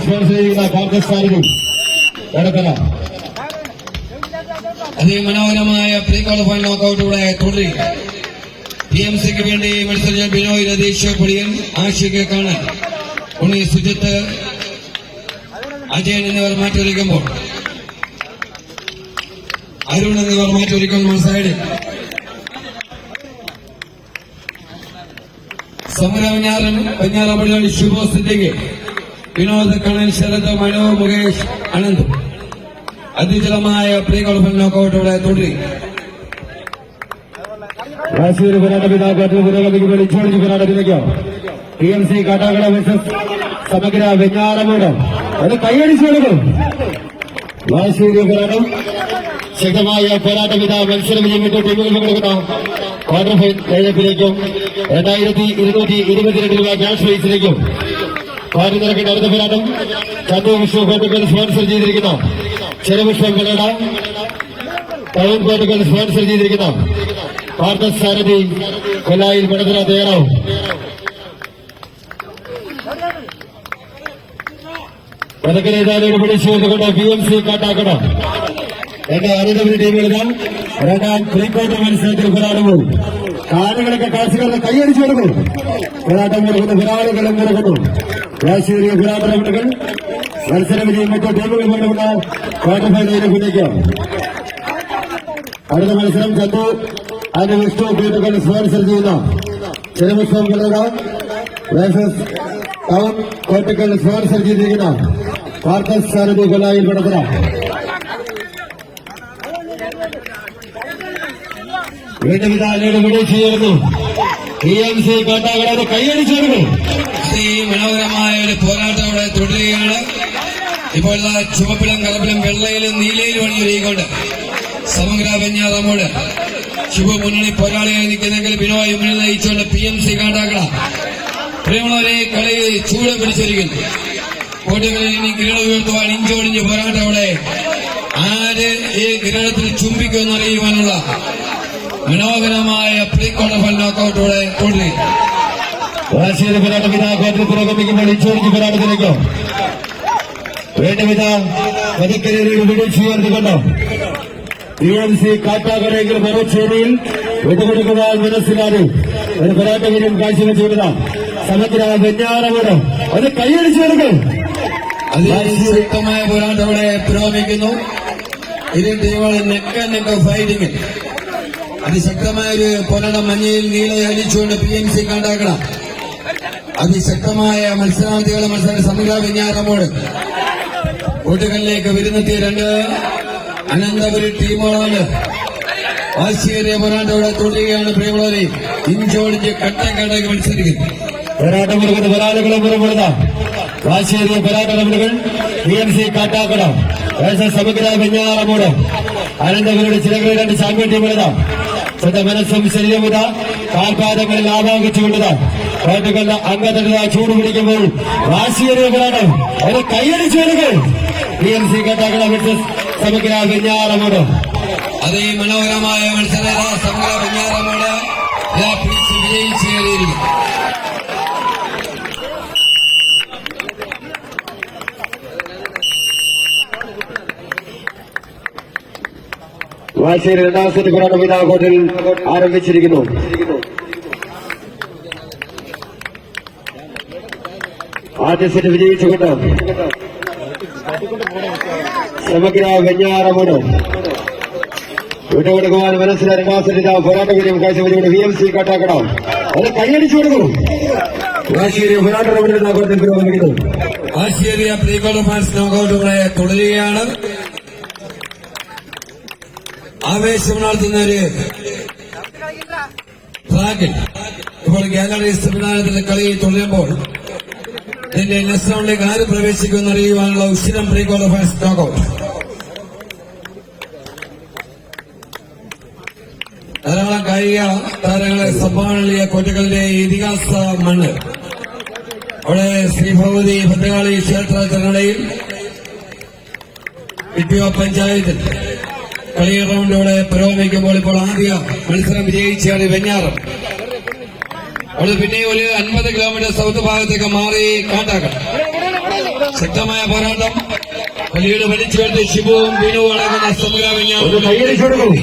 Sponsor ചെയ്യുന്ന പാർക്കസ്ഥാനിലും എടക്കര അതിമനോഹരമായ pre qualifier നോക്കൌട്ടിലൂടെ തുടരും. PMCക്ക് വേണ്ടി മത്സരിച്ച ബിനോയ്, രതീഷ് പൊടിയൻ, ആഷിഖ് കാണാൻ, ഉണ്ണി, സുജിത്ത്, അജയൻ എന്നിവർ മാറ്റിവരിക്കുമ്പോൾ അരുൺ എന്നിവർ മാറ്റിവരിക്കുന്ന സൈഡിൽ സമരവഞ്ഞാറൻ, പഞ്ഞാറപ്പള്ളി, ശുഭോ, സിദ്ദിഖ്, വിനോദ്, കണ്ണൻ, ശരത്, മനു, മുകേഷ്, അനന്ത്. അതിജലമായ പ്രീ ക്വാളിഫയർ നോക്കൌട്ടോടെ തുടരും. PMC കാട്ടാക്കട വേഴ്സസ് സമഗ്ര വെഞ്ഞാറമൂട്. അത് കൈയടിച്ചു കൊടുക്കും. വാശിയേറിയ പോരാട്ടം, ശക്തമായ പോരാട്ടം. ഇതാ മത്സരം വിജയിച്ച ടീമുകൾ പങ്കെടുക്കുന്ന ക്വാർട്ടർ ഫൈനലിലേക്കും 2222 രൂപ ക്യാഷ് പ്രൈസിലേക്കും ക്വാർട്ടർ നിരക്കിന്റെ അടുത്ത പോരാട്ടം ചന്ദ്ര വിഷ്ണു കോട്ടക്കൽ സ്പോൺസർ ചെയ്തിരിക്കുന്ന ചെറുവിഷ്ണു കലട, ടൗൺ കോട്ടക്കൽ സ്പോൺസർ ചെയ്തിരിക്കുന്ന പാർത്ഥസാരഥി കൊല്ലായിൽ മടത്തറ തയ്യാറാവും. പതക്കനേതാവിനെ പിടിച്ചുകൊണ്ടുകൊണ്ട് PMC കാട്ടാക്കട എന്റെ അനുദവി ടീമുകളിൽ രണ്ടാം പ്രീ ക്വാർട്ടർ മത്സരത്തിൽ പോരാടുമ്പോൾ കാലുകളൊക്കെ കാശുകളുടെ കൈയടിച്ചു കൊടുക്കും. പോരാട്ടം കൊടുക്കുന്ന പോരാളികളും കൊടുക്കുന്നു. രാഷ്ട്രീയ പോരാട്ട റൗണ്ടുകൾ മത്സരം വിജയം മറ്റു ടീമുകൾ കൊണ്ടുള്ള ക്വാർട്ടർ ഫൈനലിലേക്ക് ഉന്നയിക്കാം. അടുത്ത മത്സരം ചന്തു അതിന്റെ വിഷ്ണു കൂട്ടുകൾ സ്പോൺസർ ചെയ്യുന്ന ചെറുവിഷ്ണു കലട വേഴ്സസ് ടൗൺ കോട്ടക്കൽ സ്പോൺസർ ചെയ്തിരിക്കുന്ന പാർത്ഥസാരഥി കൊല്ലായിൽ മടത്തറ. വീണ്ടും ഇതാലയുടെ വിളിച്ചു ചേർന്നു. PMC കാട്ടാക്കട കൈയടിച്ചു കൊടുക്കും. മനോഹരമായ ഒരു പോരാട്ടം അവിടെ തുടരുകയാണ്. ഇപ്പോൾ ചുവപ്പിലും കറുപ്പിലും വെള്ളയിലും നീലയിലും അണിയൊരുങ്ങിക്കൊണ്ട് സമഗ്ര വെഞ്ഞാറമൂട് ശുഭ മുന്നണി പോരാളിയായി നിൽക്കുന്നെങ്കിൽ ബിനോയ് മുന്നിൽ നയിച്ചുകൊണ്ട് PMC കാട്ടാക്കട പ്രിയമുള്ളവരെ കളി ചൂട് പിടിച്ചിരിക്കുന്നു. കോട്ടകളിൽ ഇനി കിരീടം ഉയർത്തുവാൻ ഇഞ്ചോടിഞ്ച് പോരാട്ടം അവിടെ. ആര് ഈ കിരീടത്തിൽ ചുംബിക്കുമെന്നറിയുവാനുള്ള മനോഹരമായ പ്രീ ക്വാർട്ടർ ഫൈനൽ നോക്കൌട്ടോടെ തുടരും. വാശിയേറിയ പോരാട്ടം ഇതാ ക്വാർട്ടർ പുരോഗമിക്കുമ്പോൾ ഇഞ്ചോടിഞ്ച് പോരാട്ടത്തിലേക്കോ വേണ്ടവിധ പതിക്കരയിൽ വിളിച്ചു ചേർത്തുകൊണ്ടോ PMC കാട്ടാക്കടയെങ്കിൽ മറുചേരിയിൽ വിട്ടുകൊടുക്കുവാൻ മനസ്സിലാതെ ഒരു പോരാട്ടവിനും കാഴ്ചവെച്ചുകൊടുത്ത സമഗ്ര വെഞ്ഞാറമൂട് അത് കൈയടിച്ചു കൊടുക്കും. അതിശക്തമായ പോരാട്ടം അവിടെ പുരോഗമിക്കുന്നു. ഇരു ടീമുകൾ നെക്ക് ഫൈറ്റിംഗ്. അതിശക്തമായ ഒരു പോരാട്ടം മഞ്ഞയിൽ നീളെ അലിച്ചുകൊണ്ട് PMC കാട്ടാക്കട അതിശക്തമായ മത്സരാർത്ഥികളുടെ മത്സരം സമഗ്ര വെഞ്ഞാറമൂട് കൂട്ടുകളിലേക്ക് വിരുന്നെത്തിയ രണ്ട് അനന്തപുരി ടീമുകളാണ്. വാശിയേറിയ പോരാട്ടം ഇവിടെ തുടരുകയാണ്. പ്രിയമുള്ളവരെ ഇഞ്ചോടിഞ്ച് കട്ടക്കടക്ക് മത്സരിക്കുന്നു. പോരാട്ടം കൊടുക്കുന്ന പോരാളികളും പുറപ്പെടുന്ന വാശിയേറിയ പോരാട്ട റൗണ്ടുകൾ PMC കാട്ടാക്കട വേഴ്സസ് സമഗ്ര വെഞ്ഞാറമൂട്. അനന്തപുരിയുടെ ചിലകളിൽ രണ്ട് ചാമ്പ്യൻ ടീമുകളാണ്. സ്വന്തം മനസ്സും ശരീരമുത കാൽപാദങ്ങളിൽ ആവാഹിച്ചുകൊണ്ടത് കോട്ടകളുടെ അംഗതട ചൂട് പിടിക്കുമ്പോൾ വാശിയേറിയ പോരാട്ടം അത് കൈയടിച്ചു കൊടുക്കും. PMC കാട്ടാക്കട വേഴ്സസ് സമഗ്ര വെഞ്ഞാറമൂട്. അതേ മനോഹരമായ മത്സരം സമഗ്ര വെഞ്ഞാറമൂട് വിജയിച്ചു കയറിയിരിക്കും. വാശിയേറിയ രണ്ടാം സെറ്റ് പോരാട്ടം ഇതാ കോർട്ടിൽ ആരംഭിച്ചിരിക്കുന്നു. ആദ്യ സെറ്റ് വിജയിച്ചുകൊണ്ട് സമഗ്ര വെഞ്ഞാറമൂട് വിട്ടുകൊടുക്കുവാൻ മനസ്സിലെ രണ്ടാം സെറ്റ് പോരാട്ട വിജയം കാഴ്ചവെച്ചുകൊണ്ട് PMC കാട്ടാക്കട അത് കൈയടിച്ചു കൊടുക്കും. വാശിയേറിയ പോരാട്ട റൗണ്ടിൽ കോർട്ടിൽ പുരോഗമിക്കുന്നു. വാശിയേറിയ പ്രീ ക്വാർട്ടർ ഫൈനൽ നോക്കൌട്ടുകളെ തുടരുകയാണ്. ആവേശം നടത്തുന്ന ഒരു ട്രാക്കിൽ ഇപ്പോൾ ഗാലറി സംവിധാനത്തിലെ കളി തുടരുമ്പോൾ ഇതിന്റെ നെക്സ്റ്റ് റൗണ്ടിലേക്ക് ആര് പ്രവേശിക്കുമെന്ന് അറിയുവാനുള്ള ഉശിരം പ്രീ ക്വാർട്ടർ ഫൈനൽ നോക്കൌട്ട്. ധാരാളം കായിക താരങ്ങളെ സംഭാവന നൽകിയ കോട്ടകളുടെ ഇതിഹാസ മണ്ണ്. അവിടെ ശ്രീ ഭഗവതി ഭദ്രകാളി ക്ഷേത്ര തിരുനടയിൽ ഇട്ടിവ പഞ്ചായത്തിൽ കളി റൗണ്ടോടെ പുരോഗമിക്കുമ്പോൾ ഇപ്പോൾ ആദ്യ മത്സരം വിജയിച്ചാണ് വെഞ്ഞാറം. അവിടെ പിന്നെ ഒരു 50 കിലോമീറ്റർ സൗത്ത് ഭാഗത്തേക്ക് മാറി കാട്ടാക്കണം. ശക്തമായ പോരാട്ടം. ലീഡ് വലിച്ചുവരുത്തി ഷിബുവും ബിനുവും അടങ്ങുന്ന സമഗ്ര വെഞ്ഞാറമൂട്.